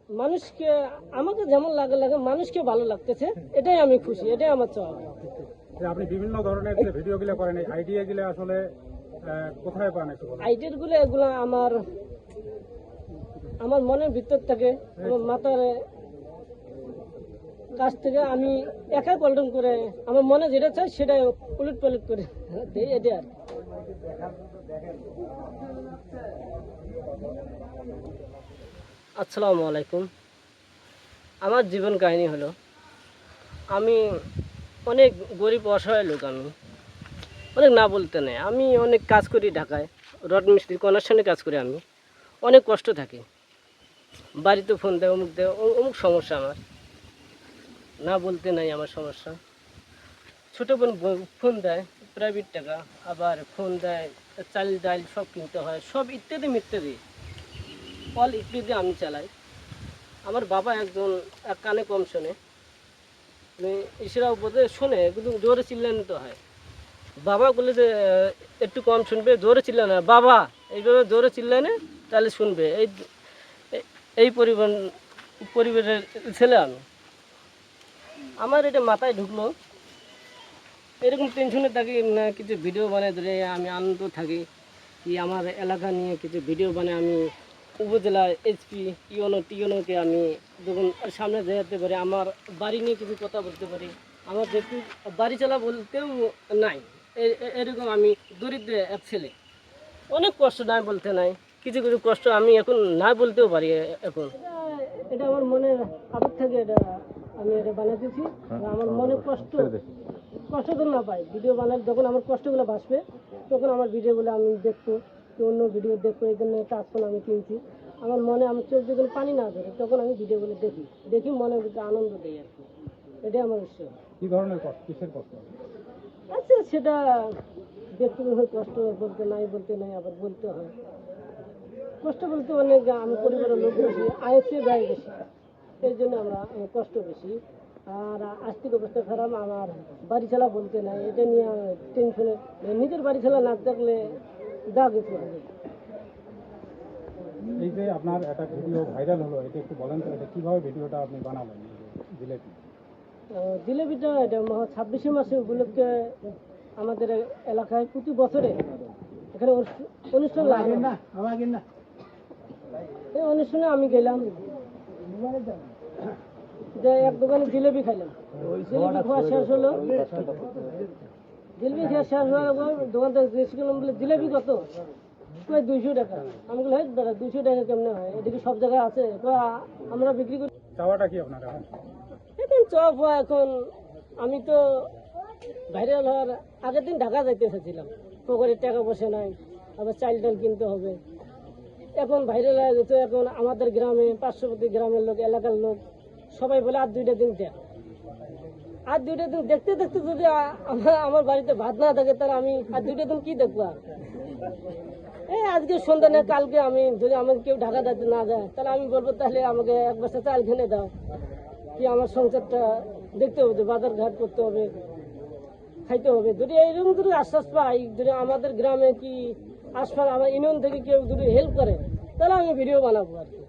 মানুষকে আমাকে যেমন লাগে লাগে মানুষকে ভালো লাগতেছে, এটাই আমি খুশি, এটাই আমার চাওয়া। আপনি বিভিন্ন ধরনের যে ভিডিওগুলো করেন, এই আইডিয়াগুলো আসলে কোথায় পান? আইডিয়া গুলো এগুলো আমার মনের ভিতর থেকে, আমার মাথার কাছ থেকে আমি একাই পল্টন করে আমার মনে যেটা চাই সেটাই উলট পালট করে দিই, এটা আর। আসসালামু আলাইকুম। আমার জীবন কাহিনী হলো, আমি অনেক গরিব অসহায় লোক। আমি অনেক না বলতে নেই, আমি অনেক কাজ করি ঢাকায়, রড মিস্ত্রি কনস্ট্রাকশনে কাজ করি। আমি অনেক কষ্ট থাকি, বাড়িতে ফোন দেয়, অমুক দেয়, অমুক সমস্যা আমার, না বলতে নাই আমার সমস্যা। ছোটো বোন ফোন দেয় প্রাইভেট টাকা, আবার ফোন দেয় চাল ডাল সব কিনতে হয়, সব ইত্যাদি মিত্যাদি, অল ইত্যাদি আমি চালাই। আমার বাবা একজন এক কানে কম শোনে, ইশারা বোধে শোনে কিন্তু জোরে চিল্লানো তো হয়। বাবা বলে যে একটু কম শুনবে, জোরে চিল্লানো, বাবা এইভাবে জোরে চিল্লানে তাহলে শুনবে। এই পরিবারের ছেলে আমি। আমার এটা মাথায় ঢুকলো, এরকম টেনশনে থাকি না, কিছু ভিডিও বানায় ধরে আমি আনন্দ থাকি কি আমার এলাকা নিয়ে কিছু ভিডিও বানায় আমি উপজেলা এসপি টিওনোকে আমি যখন সামনে যেতে পারি, আমার বাড়ি নিয়ে কিছু কথা বলতে পারি। আমার যেহেতু বাড়ি চালা বলতেও নাই, এরকম আমি দরিদ্র এক ছেলে, অনেক কষ্ট নাই বলতে নাই, কিছু কিছু কষ্ট আমি এখন না বলতেও পারি। এখন এটা আমার মনের আবেগ থেকে এটা আমি এটা বানাতেছি। আমার মনে কষ্ট তো না পাই, ভিডিও বানালে যখন আমার কষ্টগুলো ভাসবে তখন আমার ভিডিওগুলো আমি দেখবো, অন্য ভিডিও দেখবো, এই জন্য টাচফোন আমি কিনছি। আমার মনে আমার চোখ যখন পানি না ধরে তখন আমি ভিডিওগুলো দেখি মনের ভিতরে আনন্দ দেই আর কি, এটাই আমার উৎসাহ। কি ধরনের কষ্ট, কিসের কষ্ট? আচ্ছা, সেটা ব্যক্তিগত কষ্ট বলতে নাই আবার বলতে হয়। কষ্ট বলতে অনেক, আমি পরিবারের লোক বেশি, আয়ের চেয়ে ব্যয় বেশি, এই জন্য আমরা কষ্ট বেশি। আর আর্থিক অবস্থা খারাপ, আমার বাড়ি ছাড়া বলতে নাই, এটা নিয়ে টেনশনে, নিজের বাড়ি ছাড়া না থাকলে যা কিছু হবে। এই যে আপনার একটা ভিডিও ভাইরাল হলো, এটা একটু বলেন তো, এটা কিভাবে ভিডিওটা আপনি বানালেন? জিলেপি জিলেপিটা এটা 26শে মাসে উপলক্ষে আমাদের এলাকায় প্রতি বছরে এখানে অনুষ্ঠান লাগে না, এই অনুষ্ঠানে আমি গেলাম, যে এক দোকানে জিলেপি খাইলাম। জিলেপি খাওয়া শেষ হলো, জিলেপি খাওয়া শেষ হওয়ার পর দোকান থেকে জিজ্ঞেস করলাম, বলে জিলেপি কত? 200 টাকা। আমি বলি, হ্যাঁ দাদা 200 টাকা কেমনে হয়, এদিকে সব জায়গায় আছে, আমরা বিক্রি করি। চাওয়াটা কি আপনার? এখন চপ হয়, এখন আমি তো ভাইরাল হওয়ার আগের দিন ঢাকা যাইতে এসেছিলাম, পকেটের টাকা পয়সা নাই, আবার চাল ডাল কিনতে হবে। এখন ভাইরাল হয়ে গেছে, এখন আমাদের গ্রামে পার্শ্ববর্তী গ্রামের লোক, এলাকার লোক সবাই বলে আর 2টা দিন দেখ, আর 2টা দিন দেখতে দেখতে যদি আমার বাড়িতে ভাত না থাকে তাহলে আমি আর 2টা দিন কি দেখবো? আর আজকে সন্ধ্যা নেই, কালকে আমি যদি আমার কেউ ঢাকা যাতে না যায় তাহলে আমি বলবো তাহলে আমাকে 1 বস্তা চাল কিনে দাও, কি আমার সংসারটা দেখতে হবে, বাজার ঘাট করতে হবে, খাইতে হবে। যদি এইরকম যদি আশ্বাস পাই, যদি আমাদের গ্রামে কি আশপাশ আমার ইউনিয়ন থেকে কেউ যদি হেল্প করে তাহলে আমি ভিডিও বানাবো আর কি।